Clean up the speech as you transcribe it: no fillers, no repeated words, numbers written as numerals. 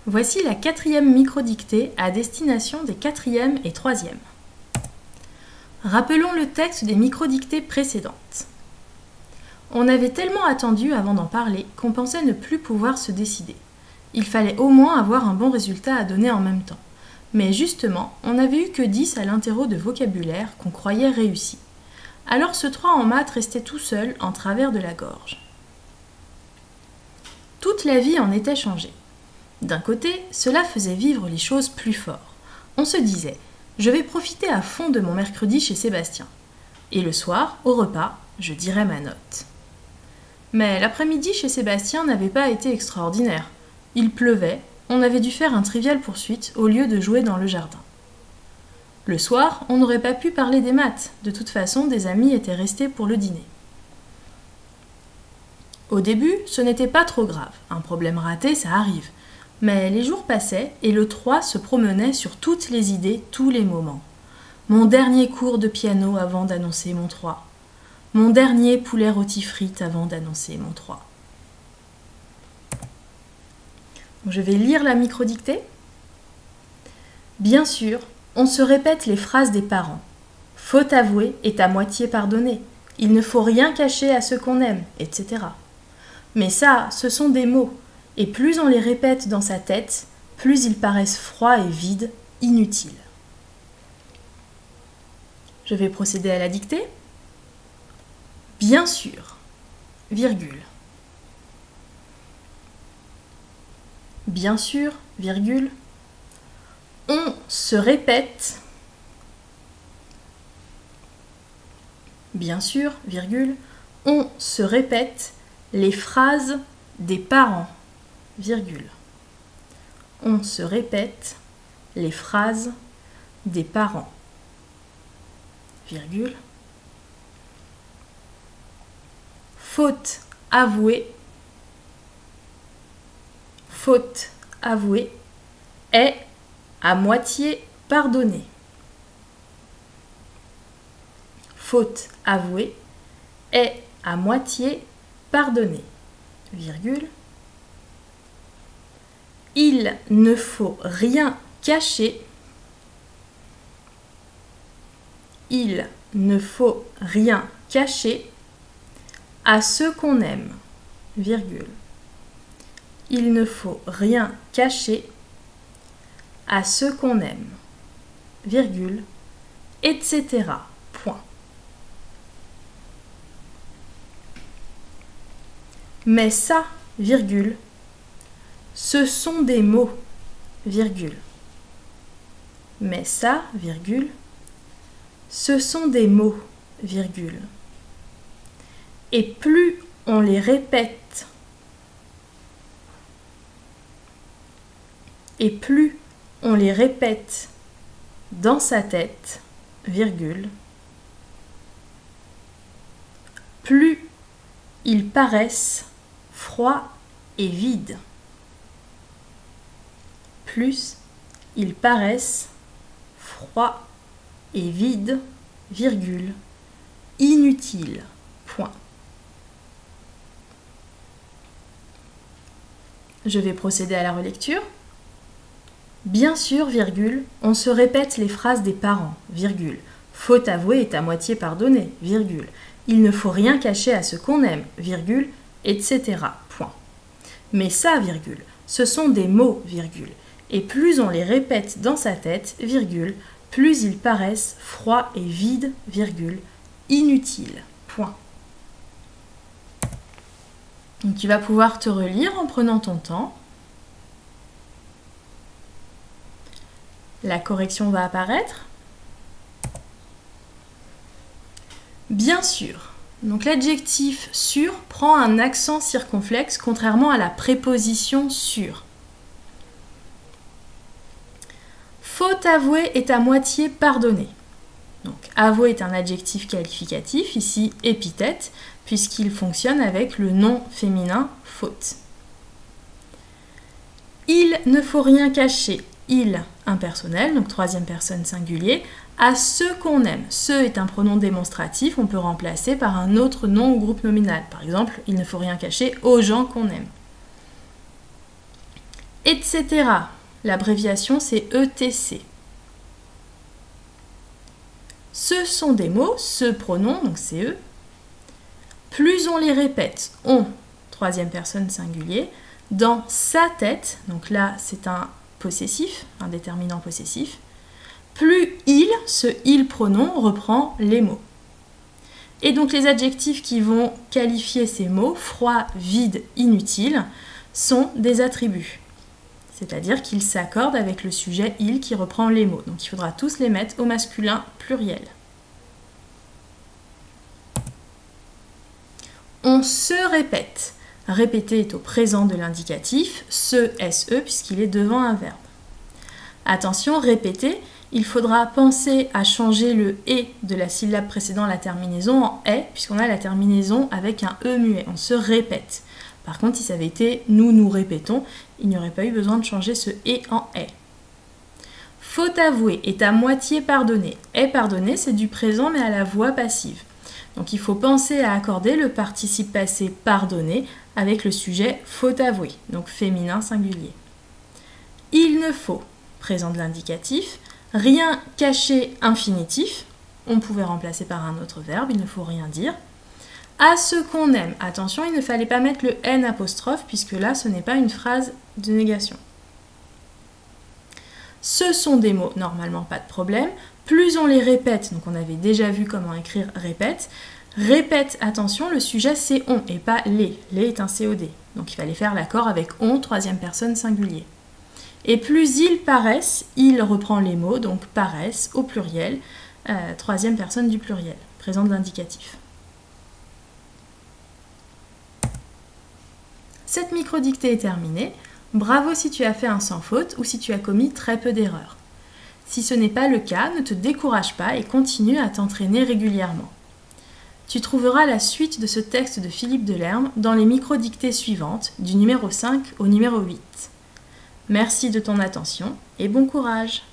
Voici la 4e microdictée à destination des 4e et 3e. Rappelons le texte des microdictées précédentes. On avait tellement attendu avant d'en parler qu'on pensait ne plus pouvoir se décider. Il fallait au moins avoir un bon résultat à donner en même temps. Mais justement, on n'avait eu que 10 à l'interro de vocabulaire qu'on croyait réussi. Alors ce 3 en maths restait tout seul en travers de la gorge. Toute la vie en était changée. D'un côté, cela faisait vivre les choses plus fort. On se disait « Je vais profiter à fond de mon mercredi chez Sébastien. Et le soir, au repas, je dirai ma note. » Mais l'après-midi chez Sébastien n'avait pas été extraordinaire. Il pleuvait, on avait dû faire un trivial poursuite au lieu de jouer dans le jardin. Le soir, on n'aurait pas pu parler des maths. De toute façon, des amis étaient restés pour le dîner. Au début, ce n'était pas trop grave. Un problème raté, ça arrive. Mais les jours passaient et le 3 se promenait sur toutes les idées, tous les moments. Mon dernier cours de piano avant d'annoncer mon 3. Mon dernier poulet rôti frites avant d'annoncer mon 3. Je vais lire la microdictée. Bien sûr, on se répète les phrases des parents. Faute avouée est à moitié pardonnée. Il ne faut rien cacher à ceux qu'on aime, etc. Mais ça, ce sont des mots. Et plus on les répète dans sa tête, plus ils paraissent froids et vides, inutiles. Je vais procéder à la dictée. Bien sûr, virgule. Bien sûr, virgule. On se répète. Bien sûr, virgule. On se répète les phrases des parents. Virgule. On se répète les phrases des parents. Virgule. Faute avouée. Faute avouée est à moitié pardonnée. Faute avouée est à moitié pardonnée. Virgule. Il ne faut rien cacher. Il ne faut rien cacher à ceux qu'on aime. Virgule. Il ne faut rien cacher à ceux qu'on aime. Virgule. Etc. Point. Mais ça, virgule, ce sont des mots, virgule. Mais ça, virgule, ce sont des mots, virgule. Et plus on les répète, et plus on les répète dans sa tête, virgule, plus ils paraissent froids et vides. Plus ils paraissent froids et vides, virgule, inutiles, point. Je vais procéder à la relecture. Bien sûr, virgule, on se répète les phrases des parents, virgule. Faute avouée est à moitié pardonnée, virgule. Il ne faut rien cacher à ceux qu'on aime, virgule, etc. Point. Mais ça, virgule, ce sont des mots, virgule. Et plus on les répète dans sa tête, virgule, plus ils paraissent froids et vides, virgule, inutiles. Point. Donc tu vas pouvoir te relire en prenant ton temps. La correction va apparaître. Bien sûr. Donc l'adjectif sûr prend un accent circonflexe contrairement à la préposition sur. Faute avouée est à moitié pardonnée. Donc avouée est un adjectif qualificatif, ici épithète, puisqu'il fonctionne avec le nom féminin faute. Il ne faut rien cacher. Il, impersonnel, donc troisième personne singulier, à ceux qu'on aime. Ce est un pronom démonstratif, on peut remplacer par un autre nom ou groupe nominal. Par exemple, il ne faut rien cacher aux gens qu'on aime. etc. L'abréviation c'est ETC. Ce sont des mots, ce pronom, donc c'est eux. Plus on les répète, on, troisième personne singulier, dans sa tête, donc là c'est un possessif, un déterminant possessif, plus il, ce il pronom, reprend les mots. Et donc les adjectifs qui vont qualifier ces mots, froid, vide, inutile, sont des attributs. C'est-à-dire qu'ils s'accordent avec le sujet il qui reprend les mots. Donc il faudra tous les mettre au masculin pluriel. On se répète. Répéter est au présent de l'indicatif, se, se, puisqu'il est devant un verbe. Attention, répéter, il faudra penser à changer le et de la syllabe précédant la terminaison en est, puisqu'on a la terminaison avec un e muet. On se répète. Par contre, si ça avait été nous répétons, il n'y aurait pas eu besoin de changer ce et en est. Faute avouée est à moitié pardonnée. Est pardonné, c'est du présent mais à la voix passive. Donc il faut penser à accorder le participe passé pardonné avec le sujet faute avouée, donc féminin singulier. Il ne faut, présent de l'indicatif, rien cacher infinitif, on pouvait remplacer par un autre verbe, il ne faut rien dire. À ce qu'on aime, attention, il ne fallait pas mettre le N apostrophe puisque là ce n'est pas une phrase de négation. Ce sont des mots, normalement pas de problème. Plus on les répète, donc on avait déjà vu comment écrire répète. Répète, attention, le sujet c'est on et pas les. Les est un COD. Donc il fallait faire l'accord avec on, troisième personne singulier. Et plus ils paraissent, il reprend les mots, donc paraissent au pluriel, troisième personne du pluriel, présent de l'indicatif. Cette microdictée est terminée. Bravo si tu as fait un sans faute ou si tu as commis très peu d'erreurs. Si ce n'est pas le cas, ne te décourage pas et continue à t'entraîner régulièrement. Tu trouveras la suite de ce texte de Philippe Delerme dans les microdictées suivantes, du numéro 5 au numéro 8. Merci de ton attention et bon courage!